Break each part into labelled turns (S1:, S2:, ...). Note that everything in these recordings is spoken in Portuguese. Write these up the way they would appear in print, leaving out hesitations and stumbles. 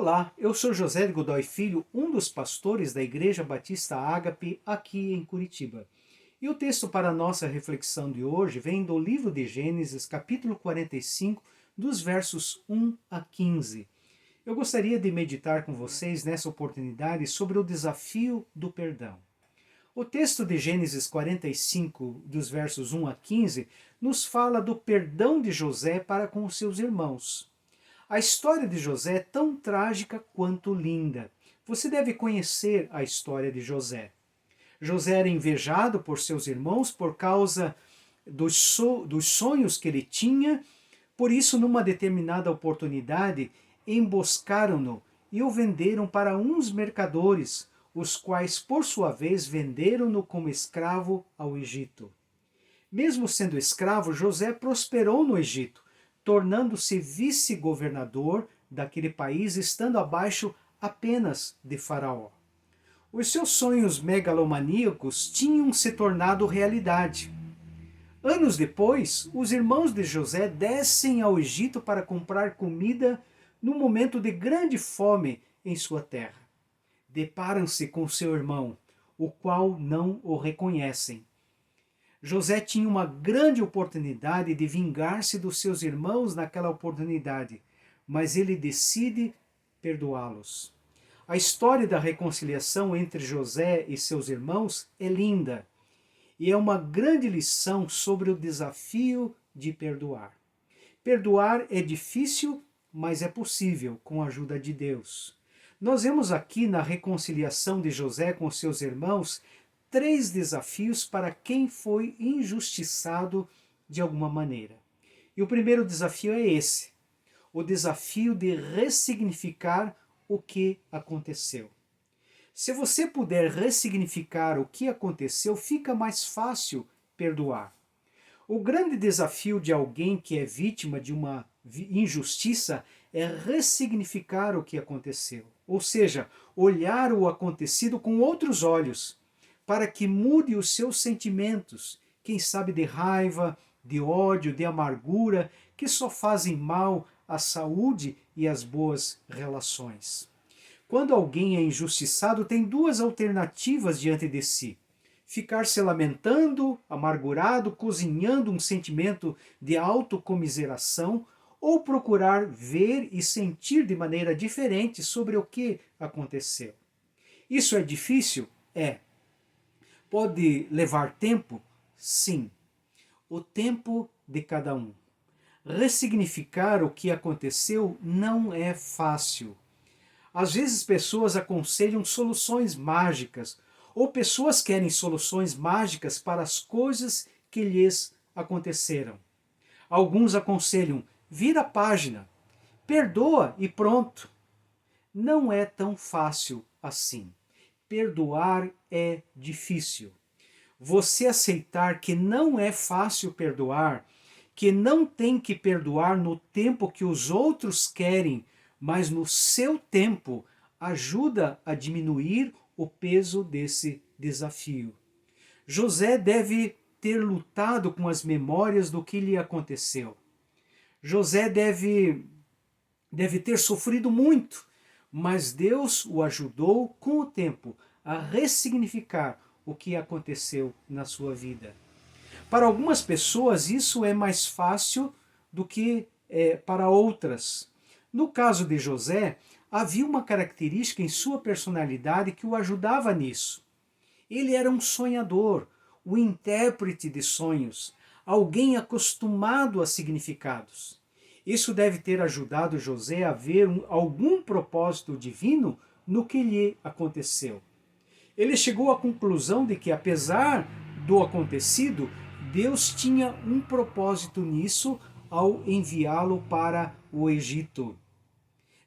S1: Olá, eu sou José de Godoy Filho, um dos pastores da Igreja Batista Ágape aqui em Curitiba. E o texto para a nossa reflexão de hoje vem do livro de Gênesis, capítulo 45, dos versos 1 a 15. Eu gostaria de meditar com vocês nessa oportunidade sobre o desafio do perdão. O texto de Gênesis 45, dos versos 1 a 15, nos fala do perdão de José para com os seus irmãos. A história de José é tão trágica quanto linda. Você deve conhecer a história de José. José era invejado por seus irmãos por causa dos sonhos que ele tinha, por isso, numa determinada oportunidade, emboscaram-no e o venderam para uns mercadores, os quais, por sua vez, venderam-no como escravo ao Egito. Mesmo sendo escravo, José prosperou no Egito, tornando-se vice-governador daquele país, estando abaixo apenas de Faraó. Os seus sonhos megalomaníacos tinham se tornado realidade. Anos depois, os irmãos de José descem ao Egito para comprar comida num momento de grande fome em sua terra. Deparam-se com seu irmão, o qual não o reconhecem. José tinha uma grande oportunidade de vingar-se dos seus irmãos naquela oportunidade, mas ele decide perdoá-los. A história da reconciliação entre José e seus irmãos é linda e é uma grande lição sobre o desafio de perdoar. Perdoar é difícil, mas é possível com a ajuda de Deus. Nós vemos aqui na reconciliação de José com seus irmãos 3 desafios para quem foi injustiçado de alguma maneira. E o primeiro desafio é esse: o desafio de ressignificar o que aconteceu. Se você puder ressignificar o que aconteceu, fica mais fácil perdoar. O grande desafio de alguém que é vítima de uma injustiça é ressignificar o que aconteceu. Ou seja, olhar o acontecido com outros olhos, para que mude os seus sentimentos, quem sabe de raiva, de ódio, de amargura, que só fazem mal à saúde e às boas relações. Quando alguém é injustiçado, tem 2 alternativas diante de si: ficar se lamentando, amargurado, cozinhando um sentimento de autocomiseração, ou procurar ver e sentir de maneira diferente sobre o que aconteceu. Isso é difícil? É. Pode levar tempo? Sim. O tempo de cada um. Ressignificar o que aconteceu não é fácil. Às vezes pessoas aconselham soluções mágicas, ou pessoas querem soluções mágicas para as coisas que lhes aconteceram. Alguns aconselham: vira a página, perdoa e pronto. Não é tão fácil assim. Perdoar é difícil. Você aceitar que não é fácil perdoar, que não tem que perdoar no tempo que os outros querem, mas no seu tempo, ajuda a diminuir o peso desse desafio. José deve ter lutado com as memórias do que lhe aconteceu. José deve ter sofrido muito, mas Deus o ajudou com o tempo a ressignificar o que aconteceu na sua vida. Para algumas pessoas isso é mais fácil do que para outras. No caso de José, havia uma característica em sua personalidade que o ajudava nisso. Ele era um sonhador, um intérprete de sonhos, alguém acostumado a significados. Isso deve ter ajudado José a ver algum propósito divino no que lhe aconteceu. Ele chegou à conclusão de que, apesar do acontecido, Deus tinha um propósito nisso ao enviá-lo para o Egito.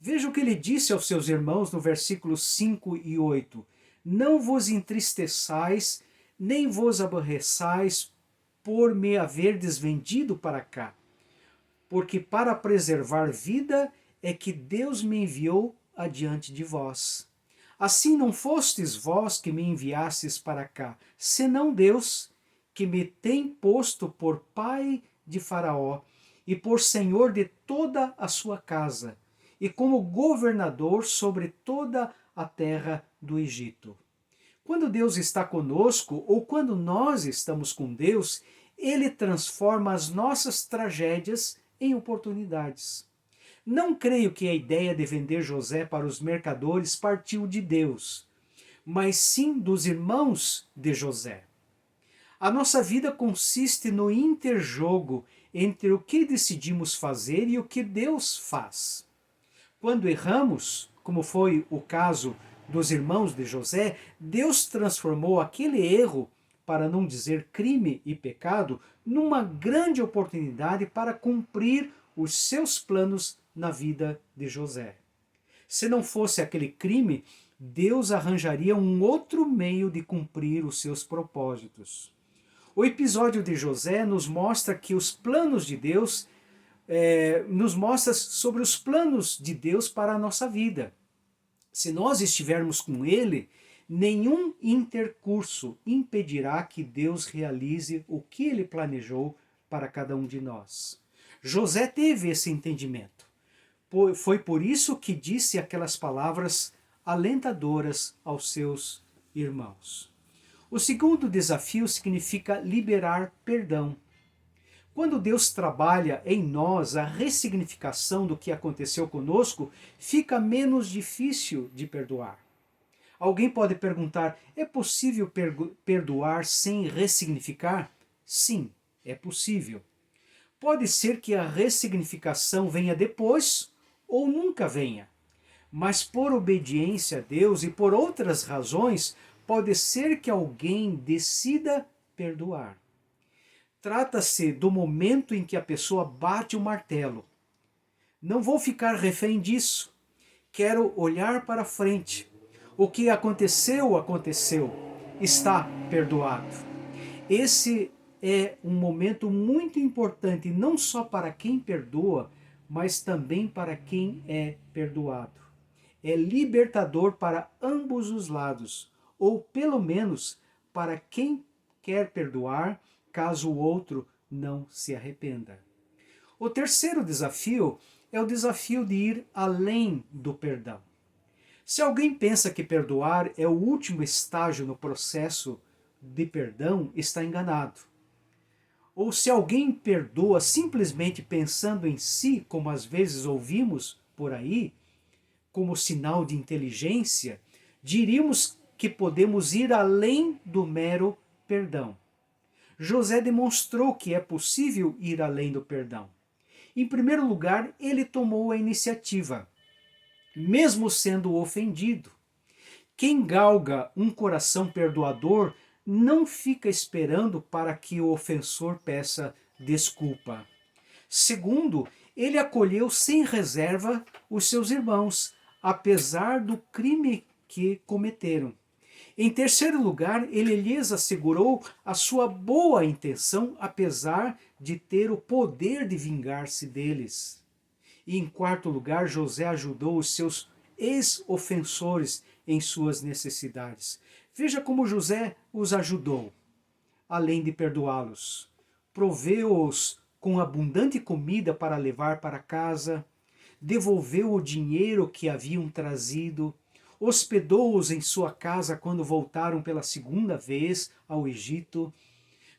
S1: Veja o que ele disse aos seus irmãos no versículos 5 e 8. Não vos entristeçais, nem vos aborreçais por me haverdes vendido para cá, porque para preservar vida é que Deus me enviou adiante de vós. Assim não fostes vós que me enviastes para cá, senão Deus, que me tem posto por pai de Faraó e por senhor de toda a sua casa, e como governador sobre toda a terra do Egito. Quando Deus está conosco ou quando nós estamos com Deus, Ele transforma as nossas tragédias em oportunidades. Não creio que a ideia de vender José para os mercadores partiu de Deus, mas sim dos irmãos de José. A nossa vida consiste no interjogo entre o que decidimos fazer e o que Deus faz. Quando erramos, como foi o caso dos irmãos de José, Deus transformou aquele erro, para não dizer crime e pecado, numa grande oportunidade para cumprir os seus planos na vida de José. Se não fosse aquele crime, Deus arranjaria um outro meio de cumprir os seus propósitos. O episódio de José nos mostra que os planos de Deus nos mostra sobre os planos de Deus para a nossa vida. Se nós estivermos com Ele, nenhum intercurso impedirá que Deus realize o que Ele planejou para cada um de nós. José teve esse entendimento. Foi por isso que disse aquelas palavras alentadoras aos seus irmãos. O segundo desafio significa liberar perdão. Quando Deus trabalha em nós a ressignificação do que aconteceu conosco, fica menos difícil de perdoar. Alguém pode perguntar, é possível perdoar sem ressignificar? Sim, é possível. Pode ser que a ressignificação venha depois ou nunca venha. Mas por obediência a Deus e por outras razões, pode ser que alguém decida perdoar. Trata-se do momento em que a pessoa bate o martelo. Não vou ficar refém disso. Quero olhar para frente. O que aconteceu, aconteceu. Está perdoado. Esse é um momento muito importante, não só para quem perdoa, mas também para quem é perdoado. É libertador para ambos os lados, ou pelo menos para quem quer perdoar, caso o outro não se arrependa. O terceiro desafio é o desafio de ir além do perdão. Se alguém pensa que perdoar é o último estágio no processo de perdão, está enganado. Ou se alguém perdoa simplesmente pensando em si, como às vezes ouvimos por aí, como sinal de inteligência, diríamos que podemos ir além do mero perdão. José demonstrou que é possível ir além do perdão. Em primeiro lugar, ele tomou a iniciativa, mesmo sendo ofendido. Quem galga um coração perdoador não fica esperando para que o ofensor peça desculpa. Segundo, ele acolheu sem reserva os seus irmãos, apesar do crime que cometeram. Em terceiro lugar, ele lhes assegurou a sua boa intenção, apesar de ter o poder de vingar-se deles. E em quarto lugar, José ajudou os seus ex-ofensores em suas necessidades. Veja como José os ajudou, além de perdoá-los. Proveu-os com abundante comida para levar para casa, devolveu o dinheiro que haviam trazido, hospedou-os em sua casa quando voltaram pela segunda vez ao Egito.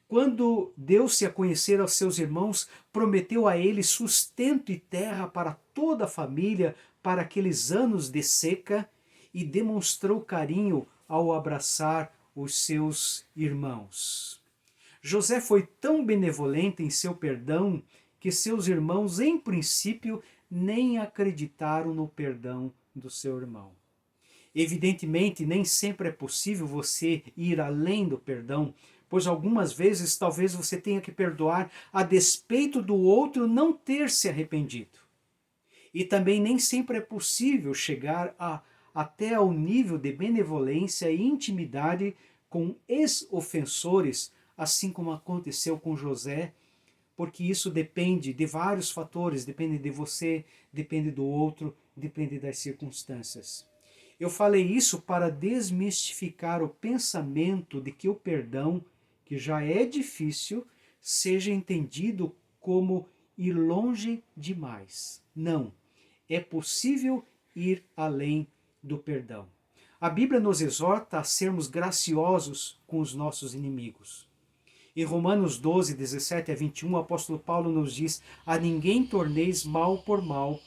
S1: Quando deu-se a conhecer aos seus irmãos, prometeu a eles sustento e terra para toda a família para aqueles anos de seca e demonstrou carinho ao abraçar os seus irmãos. José foi tão benevolente em seu perdão que seus irmãos, em princípio, nem acreditaram no perdão do seu irmão. Evidentemente, nem sempre é possível você ir além do perdão, pois algumas vezes talvez você tenha que perdoar a despeito do outro não ter se arrependido. E também nem sempre é possível chegar até ao nível de benevolência e intimidade com ex-ofensores, assim como aconteceu com José, porque isso depende de vários fatores, depende de você, depende do outro, depende das circunstâncias. Eu falei isso para desmistificar o pensamento de que o perdão, que já é difícil, seja entendido como ir longe demais. Não. É possível ir além do perdão. A Bíblia nos exorta a sermos graciosos com os nossos inimigos. Em Romanos 12, 17 a 21, o apóstolo Paulo nos diz: a ninguém torneis mal por mal,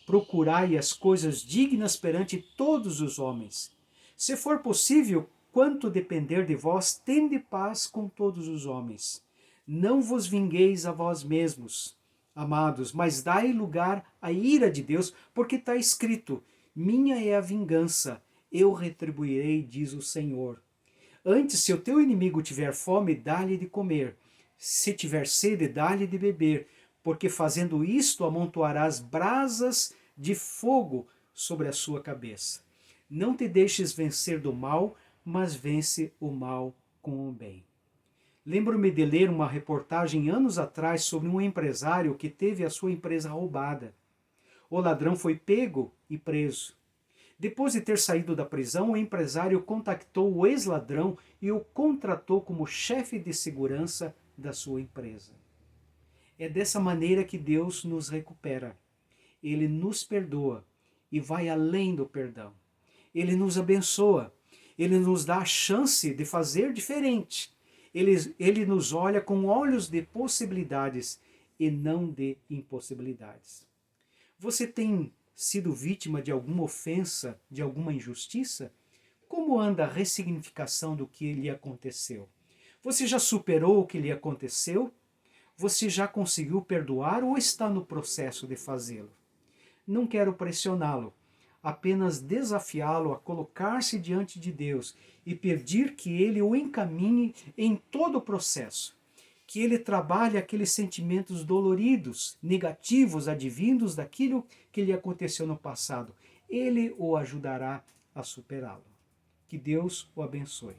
S1: procurai as coisas dignas perante todos os homens. Se for possível, quanto depender de vós, tende paz com todos os homens. Não vos vingueis a vós mesmos, amados, mas dai lugar à ira de Deus, porque está escrito: minha é a vingança, eu retribuirei, diz o Senhor. Antes, se o teu inimigo tiver fome, dá-lhe de comer. Se tiver sede, dá-lhe de beber, porque fazendo isto amontoarás brasas de fogo sobre a sua cabeça. Não te deixes vencer do mal, mas vence o mal com o bem. Lembro-me de ler uma reportagem anos atrás sobre um empresário que teve a sua empresa roubada. O ladrão foi pego e preso. Depois de ter saído da prisão, o empresário contactou o ex-ladrão e o contratou como chefe de segurança da sua empresa. É dessa maneira que Deus nos recupera. Ele nos perdoa e vai além do perdão. Ele nos abençoa. Ele nos dá a chance de fazer diferente. Ele nos olha com olhos de possibilidades e não de impossibilidades. Você tem sido vítima de alguma ofensa, de alguma injustiça? Como anda a ressignificação do que lhe aconteceu? Você já superou o que lhe aconteceu? Você já conseguiu perdoar ou está no processo de fazê-lo? Não quero pressioná-lo, apenas desafiá-lo a colocar-se diante de Deus e pedir que Ele o encaminhe em todo o processo. Que Ele trabalhe aqueles sentimentos doloridos, negativos, advindos daquilo que lhe aconteceu no passado. Ele o ajudará a superá-lo. Que Deus o abençoe.